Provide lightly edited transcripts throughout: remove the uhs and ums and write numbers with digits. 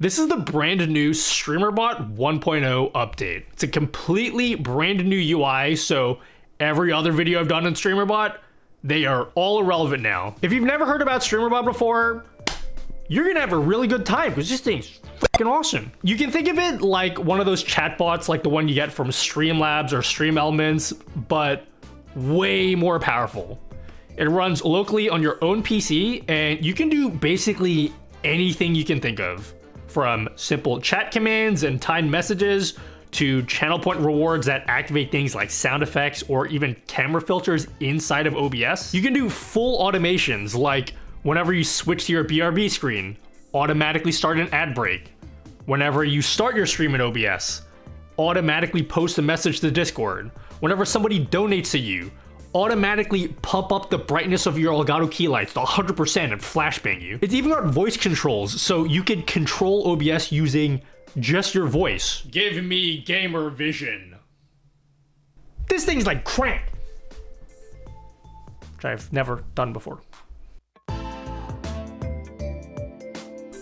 This is the brand new Streamer.bot 1.0 update. It's a completely brand new UI, so every other video I've done on Streamer.bot, they are all irrelevant now. If you've never heard about Streamer.bot before, you're gonna have a really good time because this thing's fucking awesome. You can think of it like one of those chatbots like the one you get from Streamlabs or Stream Elements, but way more powerful. It runs locally on your own PC, and you can do basically anything you can think of. From simple chat commands and timed messages to channel point rewards that activate things like sound effects or even camera filters inside of OBS. You can do full automations like whenever you switch to your BRB screen, automatically start an ad break. Whenever you start your stream in OBS, automatically post a message to Discord. Whenever somebody donates to you, automatically pump up the brightness of your Elgato key lights to 100% and flashbang you. It's even got voice controls, so you can control OBS using just your voice. Give me gamer vision. This thing's like crack, which I've never done before.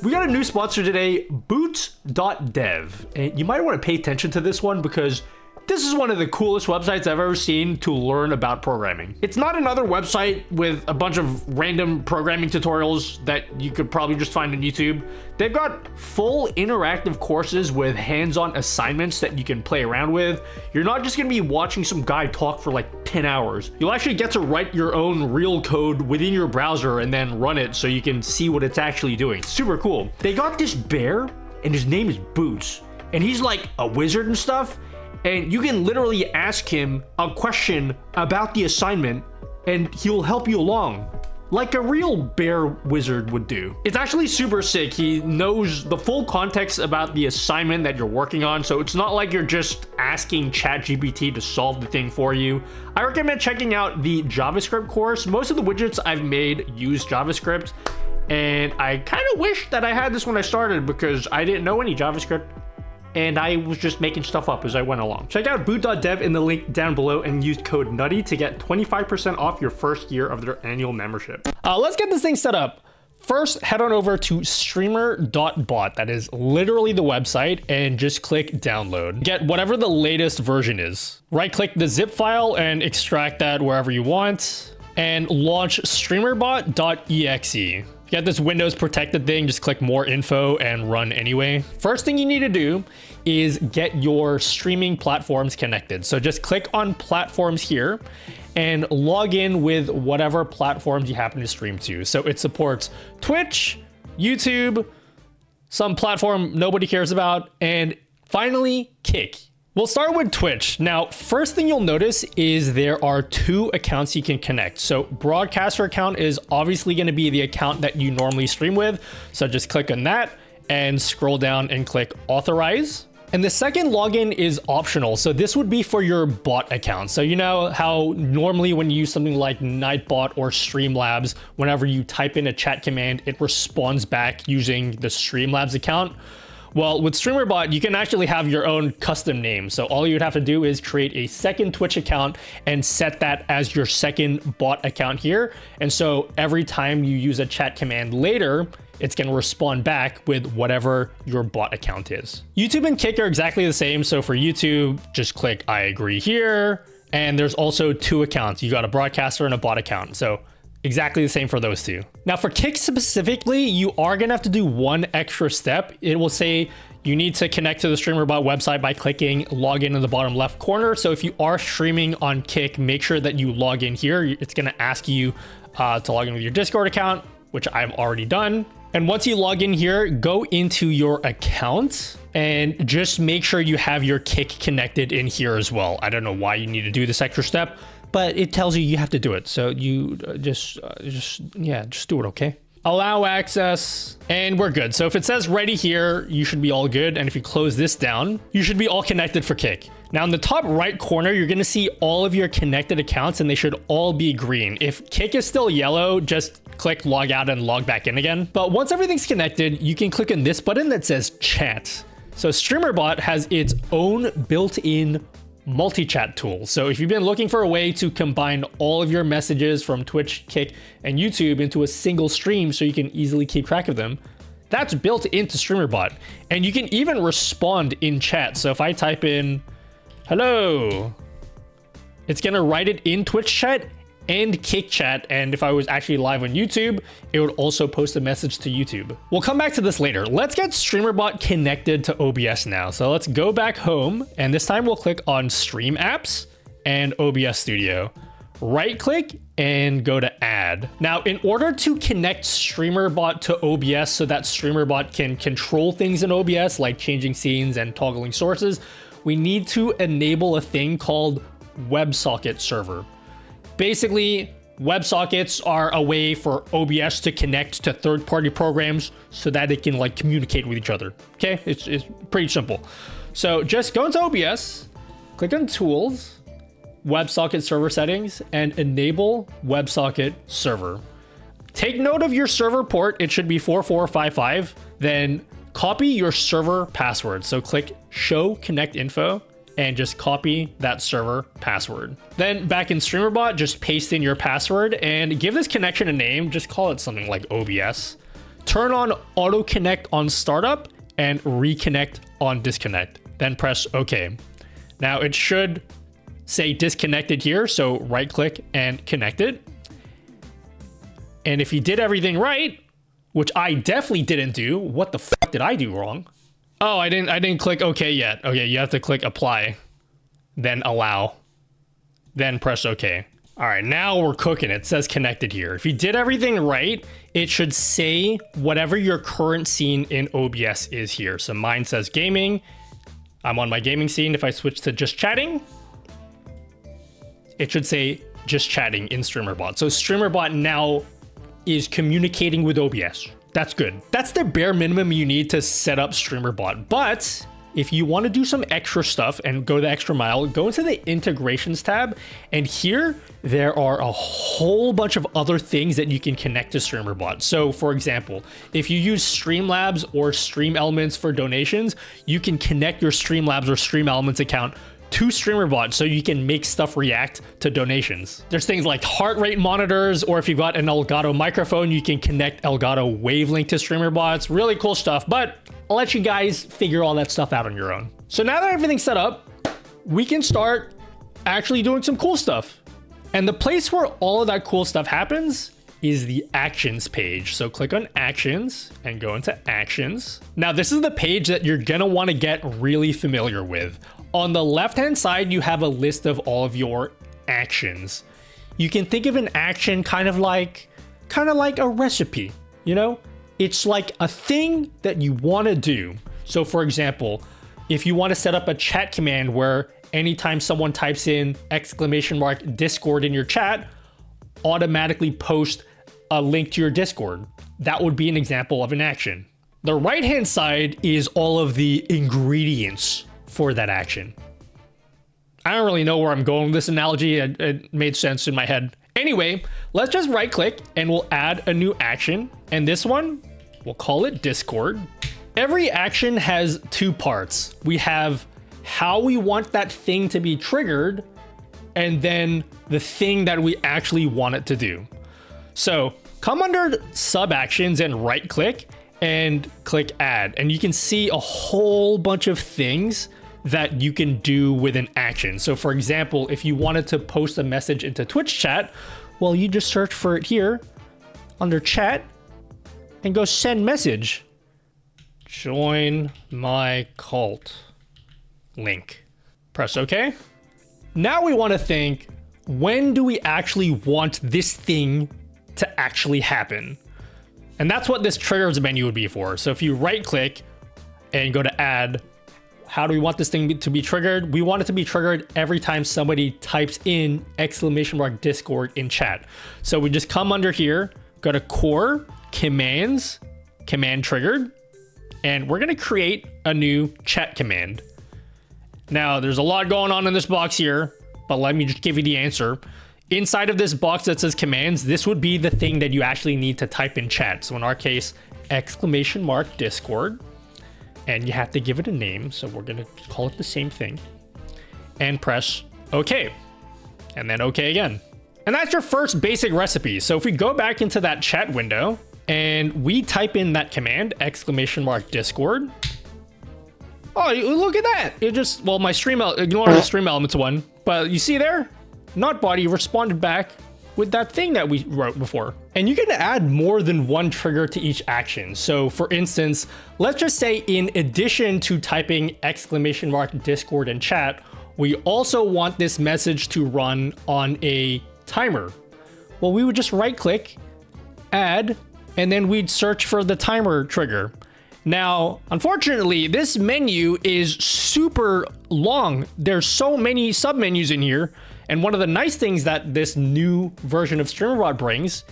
We got a new sponsor today, boot.dev, and you might want to pay attention to this one because this is one of the coolest websites I've ever seen to learn about programming. It's not another website with a bunch of random programming tutorials that you could probably just find on YouTube. They've got full interactive courses with hands-on assignments that you can play around with. You're not just gonna be watching some guy talk for like 10 hours. You'll actually get to write your own real code within your browser and then run it so you can see what it's actually doing. Super cool. They got this bear and his name is Boots, and he's like a wizard and stuff. And you can literally ask him a question about the assignment and he'll help you along like a real bear wizard would do. It's actually super sick. He knows the full context about the assignment that you're working on, so it's not like you're just asking ChatGPT to solve the thing for you. I recommend checking out the JavaScript course. Most of the widgets I've made use JavaScript, and I kind of wish that I had this when I started because I didn't know any JavaScript and I was just making stuff up as I went along. Check out boot.dev in the link down below and use code NUTTY to get 25% off your first year of their annual membership. Let's get this thing set up. First, head on over to Streamer.bot. That is literally the website, and just click download. Get whatever the latest version is. Right-click the zip file and extract that wherever you want, and launch Streamer.bot.exe. Get this Windows protected thing, just click more info and run anyway. First thing you need to do is get your streaming platforms connected. So just click on platforms here and log in with whatever platforms you happen to stream to. So it supports Twitch, YouTube, some platform nobody cares about, and finally Kick. We'll start with Twitch. Now, first thing you'll notice is there are two accounts you can connect. So broadcaster account is obviously going to be the account that you normally stream with. So just click on that and scroll down and click authorize. And the second login is optional. So this would be for your bot account. So you know how normally when you use something like Nightbot or Streamlabs, whenever you type in a chat command, it responds back using the Streamlabs account. Well, with Streamer.bot, you can actually have your own custom name. So all you'd have to do is create a second Twitch account and set that as your second bot account here. And so every time you use a chat command later, it's going to respond back with whatever your bot account is. YouTube and Kick are exactly the same. So for YouTube, just click I agree here. And there's also two accounts. You got a broadcaster and a bot account. So exactly the same for those two. Now for Kick specifically, you are gonna have to do one extra step. It will say you need to connect to the Streamer.bot website by clicking login in the bottom left corner. So if you are streaming on Kick, make sure that you log in here. It's gonna ask you to log in with your Discord account, which I've already done. And once you log in here, go into your account and just make sure you have your Kick connected in here as well. I don't know why you need to do this extra step, but it tells you have to do it. So you just do it, okay? Allow access, and we're good. So if it says ready here, you should be all good. And if you close this down, you should be all connected for Kick. Now in the top right corner, you're gonna see all of your connected accounts and they should all be green. If Kick is still yellow, just click log out and log back in again. But once everything's connected, you can click on this button that says chat. So Streamer.bot has its own built-in multi-chat tool. So if you've been looking for a way to combine all of your messages from Twitch, Kick, and YouTube into a single stream so you can easily keep track of them, That's built into Streamer.bot. And you can even respond in chat. So if I type in, hello, it's gonna write it in Twitch chat and Kick chat. And if I was actually live on YouTube, it would also post a message to YouTube. We'll come back to this later. Let's get Streamer.bot connected to OBS now. So let's go back home, and this time we'll click on Stream Apps and OBS Studio. Right click and go to add. Now, in order to connect Streamer.bot to OBS so that Streamer.bot can control things in OBS, like changing scenes and toggling sources, we need to enable a thing called WebSocket server. Basically, WebSockets are a way for OBS to connect to third-party programs so that it can like communicate with each other. Okay, it's pretty simple. So just go into OBS, click on Tools, WebSocket Server Settings, and enable WebSocket Server. Take note of your server port. It should be 4455. Then copy your server password. So click Show Connect Info and just copy that server password. Then back in Streamer.bot, just paste in your password and give this connection a name. Just call it something like OBS. Turn on Auto Connect on startup and reconnect on disconnect. Then press OK. Now it should say disconnected here, so right click and connect it. And if you did everything right, which I definitely didn't do, what the fuck did I do wrong? Oh, I didn't click OK yet. Okay, you have to click apply, then allow, then press OK. All right, now we're cooking. It says connected here. If you did everything right, it should say whatever your current scene in OBS is here. So mine says gaming. I'm on my gaming scene. If I switch to just chatting, it should say just chatting in Streamer.bot. So Streamer.bot now is communicating with OBS. That's good. That's the bare minimum you need to set up Streamer.bot. But if you want to do some extra stuff and go the extra mile, go into the integrations tab. And here, there are a whole bunch of other things that you can connect to Streamer.bot. So for example, if you use Streamlabs or Stream Elements for donations, you can connect your Streamlabs or Stream Elements account to Streamer.bot so you can make stuff react to donations. There's things like heart rate monitors, or if you've got an Elgato microphone, you can connect Elgato Wavelink to Streamer.bot. It's really cool stuff, but I'll let you guys figure all that stuff out on your own. So now that everything's set up, we can start actually doing some cool stuff. And the place where all of that cool stuff happens is the actions page. So click on actions and go into actions. Now this is the page that you're gonna wanna get really familiar with. On the left-hand side, you have a list of all of your actions. You can think of an action kind of like a recipe, you know? It's like a thing that you want to do. So for example, if you want to set up a chat command where anytime someone types in !Discord in your chat, automatically post a link to your Discord. That would be an example of an action. The right-hand side is all of the ingredients for that action. I don't really know where I'm going with this analogy. It made sense in my head. Anyway, let's just right click and we'll add a new action. And this one, we'll call it Discord. Every action has two parts. We have how we want that thing to be triggered, and then the thing that we actually want it to do. So come under sub actions and right click and click add. And you can see a whole bunch of things that you can do with an action. So for example, if you wanted to post a message into Twitch chat, well, you just search for it here under chat and go send message. Join my cult link. Press OK. Now we want to think, when do we actually want this thing to actually happen? And that's what this triggers menu would be for. So if you right click and go to add, how do we want this thing to be triggered? We want it to be triggered every time somebody types in !Discord in chat. So we just come under here, go to core, commands, command triggered, and we're gonna create a new chat command. Now there's a lot going on in this box here, but let me just give you the answer. Inside of this box that says commands, this would be the thing that you actually need to type in chat. So in our case, !Discord. And you have to give it a name, so we're gonna call it the same thing. And press OK. And then OK again. And that's your first basic recipe. So if we go back into that chat window and we type in that command, !Discord. Oh, look at that. It just, well, my ignore the stream elements one, but you see there, nuttbot responded back with that thing that we wrote before. And you can add more than one trigger to each action. So for instance, let's just say in addition to typing !Discord in chat, we also want this message to run on a timer. Well, we would just right click, add, and then we'd search for the timer trigger. Now, unfortunately, this menu is super long. There's so many submenus in here. And one of the nice things that this new version of Streamer.bot brings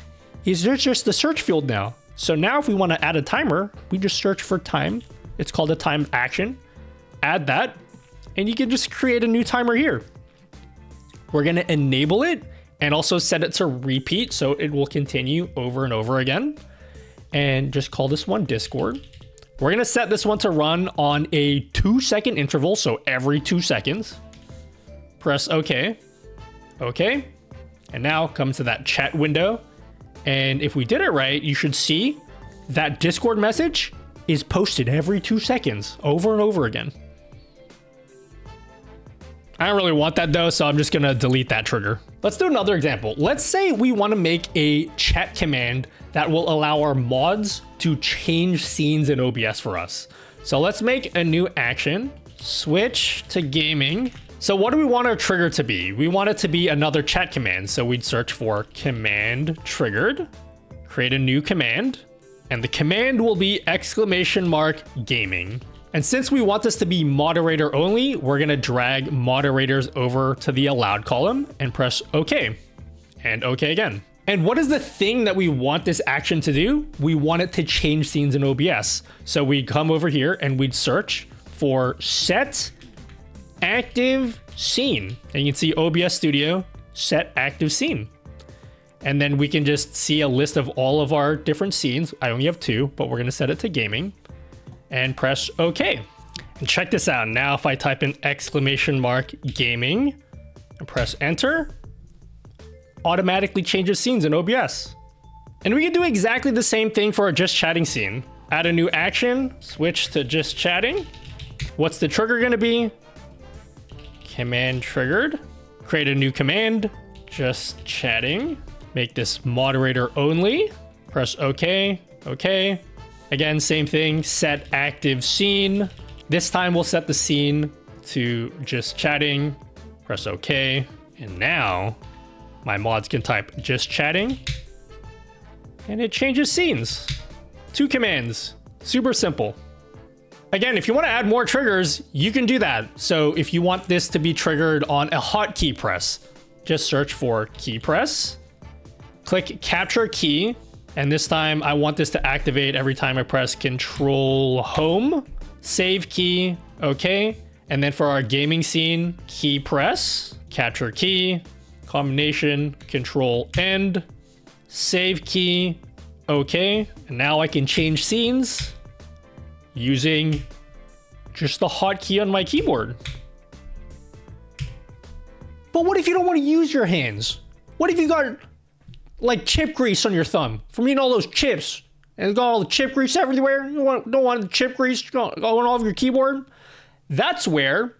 is there's just the search field now. So now if we want to add a timer, we just search for time. It's called a timed action. Add that, and you can just create a new timer here. We're going to enable it and also set it to repeat so it will continue over and over again. And just call this one Discord. We're going to set this one to run on a 2-second interval, so every 2 seconds. Press OK. OK. And now come to that chat window. And if we did it right, you should see that Discord message is posted every 2 seconds over and over again. I don't really want that though, so I'm just going to delete that trigger. Let's do another example. Let's say we want to make a chat command that will allow our mods to change scenes in OBS for us. So let's make a new action, switch to gaming. So what do we want our trigger to be? We want it to be another chat command. So we'd search for command triggered, create a new command, and the command will be !Gaming. And since we want this to be moderator only, we're gonna drag moderators over to the allowed column and press OK, and OK again. And what is the thing that we want this action to do? We want it to change scenes in OBS. So we'd come over here and we'd search for set active scene. And you can see OBS Studio, set active scene. And then we can just see a list of all of our different scenes. I only have 2, but we're gonna set it to gaming and press OK. And check this out. Now, if I type in !Gaming and press enter, automatically changes scenes in OBS. And we can do exactly the same thing for our just chatting scene. Add a new action, switch to just chatting. What's the trigger gonna be? Command triggered. Create a new command, just chatting. Make this moderator only. Press OK, OK. Again, same thing, set active scene. This time we'll set the scene to just chatting. Press OK. And now my mods can type just chatting and it changes scenes. 2 commands, super simple. Again, if you want to add more triggers, you can do that. So if you want this to be triggered on a hotkey press, just search for key press, click capture key. And this time I want this to activate every time I press Control Home, save key, okay. And then for our gaming scene, key press, capture key, combination, Control End, save key, okay. And now I can change scenes using just the hotkey on my keyboard. But what if you don't want to use your hands? What if you got like chip grease on your thumb from eating all those chips and it's got all the chip grease everywhere? You don't want the chip grease going all over your keyboard? That's where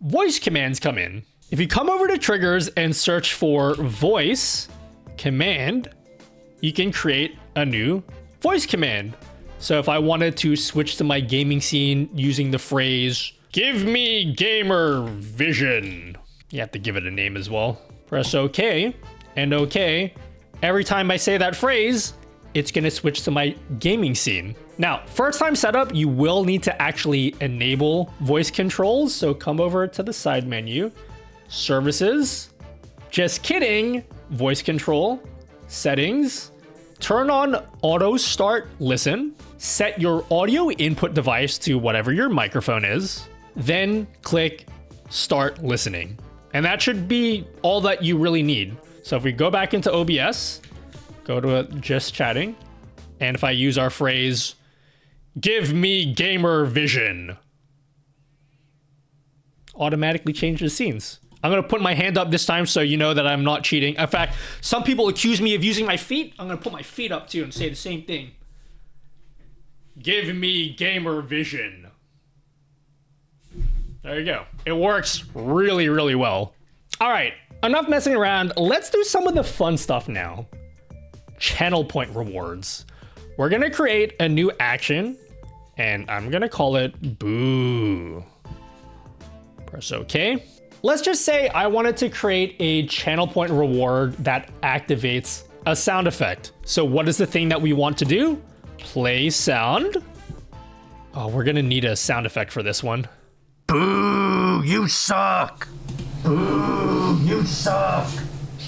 voice commands come in. If you come over to triggers and search for voice command, you can create a new voice command. So if I wanted to switch to my gaming scene using the phrase, "Give me gamer vision," you have to give it a name as well. Press OK and OK. Every time I say that phrase, it's going to switch to my gaming scene. Now, first time setup, you will need to actually enable voice controls. So come over to the side menu, services, just kidding, voice control, settings, turn on auto start listen, set your audio input device to whatever your microphone is, then click start listening. And that should be all that you really need. So if we go back into OBS, go to just chatting, and if I use our phrase, "Give me gamer vision," automatically changes scenes. I'm gonna put my hand up this time so you know that I'm not cheating. In fact, some people accuse me of using my feet. I'm gonna put my feet up too and say the same thing. Give me gamer vision. There you go. It works really, really well. All right, enough messing around. Let's do some of the fun stuff now. Channel point rewards. We're gonna create a new action and I'm gonna call it boo. Press OK. Let's just say I wanted to create a channel point reward that activates a sound effect. So what is the thing that we want to do? Play sound. Oh, we're gonna need a sound effect for this one. Boo, you suck. Boo, you suck.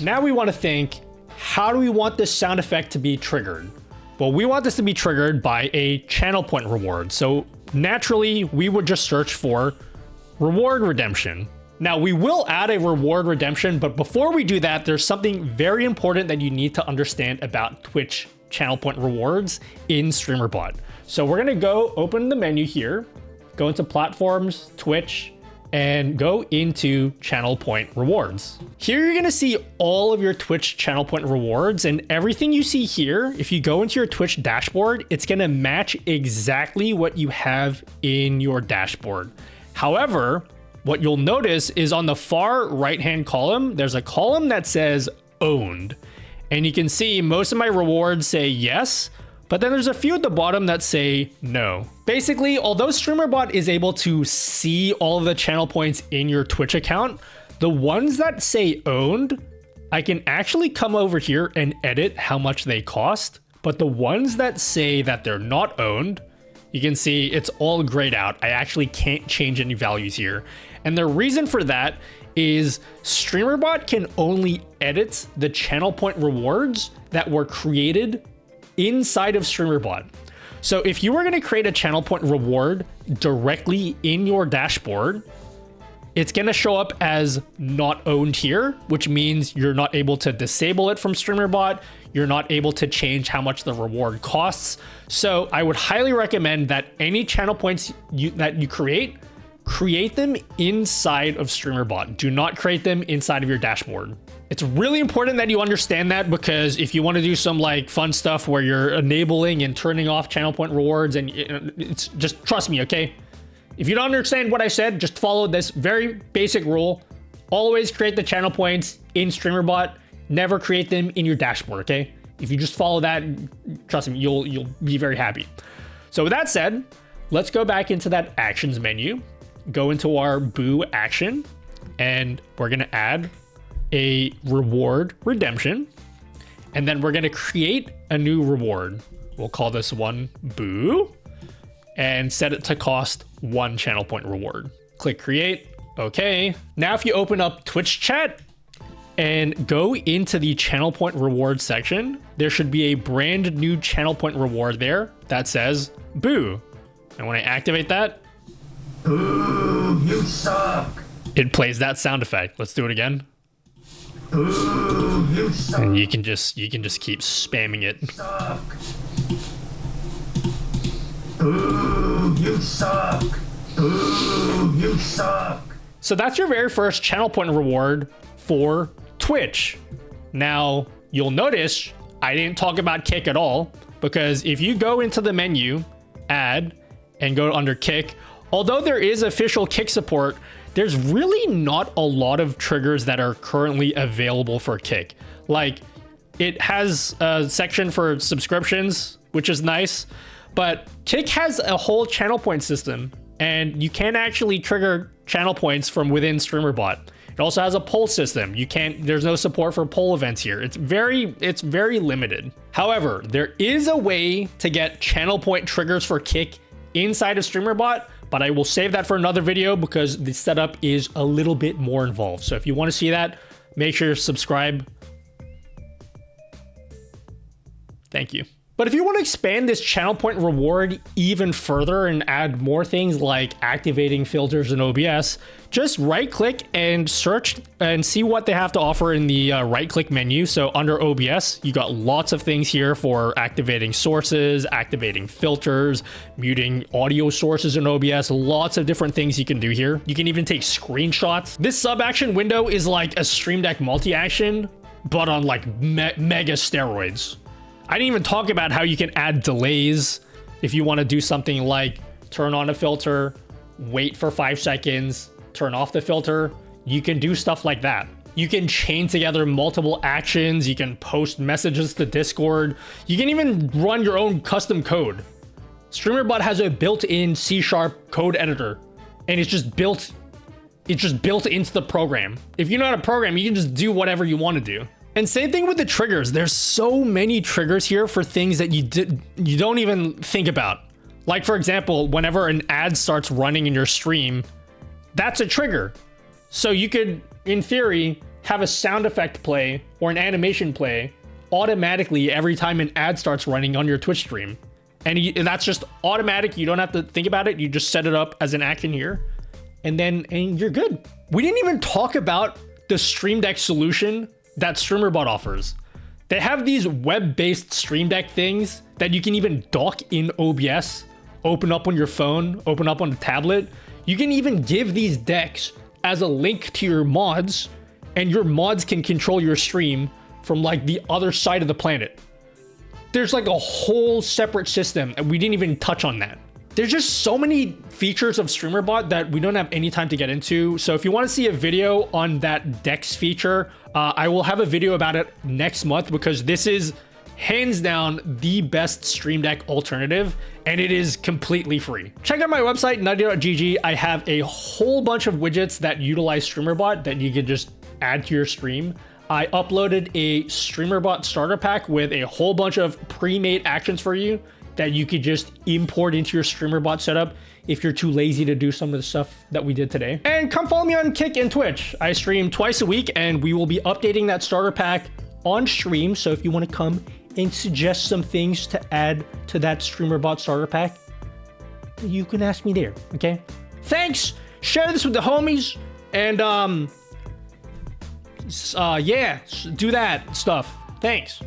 Now we want to think, how do we want this sound effect to be triggered? Well, we want this to be triggered by a channel point reward. So naturally, we would just search for reward redemption. Now we will add a reward redemption, but before we do that, there's something very important that you need to understand about Twitch channel point rewards in Streamer.bot. So we're gonna go open the menu here, go into platforms, Twitch, and go into channel point rewards. Here you're gonna see all of your Twitch channel point rewards, and everything you see here, if you go into your Twitch dashboard, it's gonna match exactly what you have in your dashboard. However, what you'll notice is on the far right-hand column, there's a column that says owned. And you can see most of my rewards say yes, but then there's a few at the bottom that say no. Basically, although Streamer.bot is able to see all of the channel points in your Twitch account, the ones that say owned, I can actually come over here and edit how much they cost. But the ones that say that they're not owned, you can see it's all grayed out. I actually can't change any values here. And the reason for that is Streamer.bot can only edit the channel point rewards that were created inside of Streamer.bot. So if you were going to create a channel point reward directly in your dashboard, it's going to show up as not owned here, which means you're not able to disable it from Streamer.bot. You're not able to change how much the reward costs. So I would highly recommend that any channel points that you create them inside of Streamer.bot. Do not create them inside of your dashboard. It's really important that you understand that, because if you want to do some like fun stuff where you're enabling and turning off channel point rewards, and it's just, trust me, okay? If you don't understand what I said, just follow this very basic rule. Always create the channel points in Streamer.bot. Never create them in your dashboard, okay? If you just follow that, trust me, you'll be very happy. So with that said, let's go back into that actions menu, go into our boo action, and we're gonna add a reward redemption, and then we're gonna create a new reward. We'll call this one boo, and set it to cost 1 channel point reward. Click create, okay. Now if you open up Twitch chat and go into the channel point reward section, there should be a brand new channel point reward there that says boo. And when I activate that, Boo, you suck. It plays that sound effect. Let's do it again. Boo, you suck. And you can just keep spamming it. Suck. Boo, you suck. Boo, you suck. So that's your very first channel point reward for Twitch. Now, you'll notice I didn't talk about Kick at all, because if you go into the menu, add, and go under Kick, although there is official Kick support, there's really not a lot of triggers that are currently available for Kick. Like, it has a section for subscriptions, which is nice, but Kick has a whole channel point system, and you can actually trigger channel points from within Streamer.bot. It also has a poll system. There's no support for poll events here. It's very limited. However, there is a way to get channel point triggers for Kick inside of Streamer.bot, but I will save that for another video because the setup is a little bit more involved. So if you want to see that, make sure to subscribe. Thank you. But if you want to expand this channel point reward even further and add more things like activating filters in OBS, just right click and search and see what they have to offer in the right click menu. So under OBS, you got lots of things here for activating sources, activating filters, muting audio sources in OBS, lots of different things you can do here. You can even take screenshots. This sub action window is like a Stream Deck multi-action, but on like mega steroids. I didn't even talk about how you can add delays, If you want to do something like turn on a filter, wait for 5 seconds, turn off the filter, you can do stuff like that. You can chain together multiple actions. You can post messages to Discord. You can even run your own custom code. Streamer.bot has a built-in C# code editor, and it's just built into the program. If you know how to program, you can just do whatever you want to do. And same thing with the triggers. There's so many triggers here for things that you don't even think about. Like, for example, whenever an ad starts running in your stream, that's a trigger. So you could, in theory, have a sound effect play or an animation play automatically every time an ad starts running on your Twitch stream. And that's just automatic. You don't have to think about it. You just set it up as an action here, and you're good. We didn't even talk about the Stream Deck solution that Streamer.bot offers. They have these web-based Stream Deck things that you can even dock in OBS, open up on your phone, open up on the tablet. You can even give these decks as a link to your mods, and your mods can control your stream from like the other side of the planet. There's like a whole separate system, and we didn't even touch on that. There's just so many features of Streamer.bot that we don't have any time to get into. So if you want to see a video on that decks feature, I will have a video about it next month, because this is hands down the best Stream Deck alternative, and it is completely free. Check out my website, nuttylmao.gg. I have a whole bunch of widgets that utilize Streamer.bot that you can just add to your stream. I uploaded a Streamer.bot starter pack with a whole bunch of pre-made actions for you that you could just import into your Streamer.bot setup if you're too lazy to do some of the stuff that we did today. And come follow me on Kick and Twitch. I stream twice a week, and we will be updating that starter pack on stream. So if you want to come and suggest some things to add to that Streamer.bot starter pack, you can ask me there, okay? Thanks. Share this with the homies, and yeah, do that stuff. Thanks.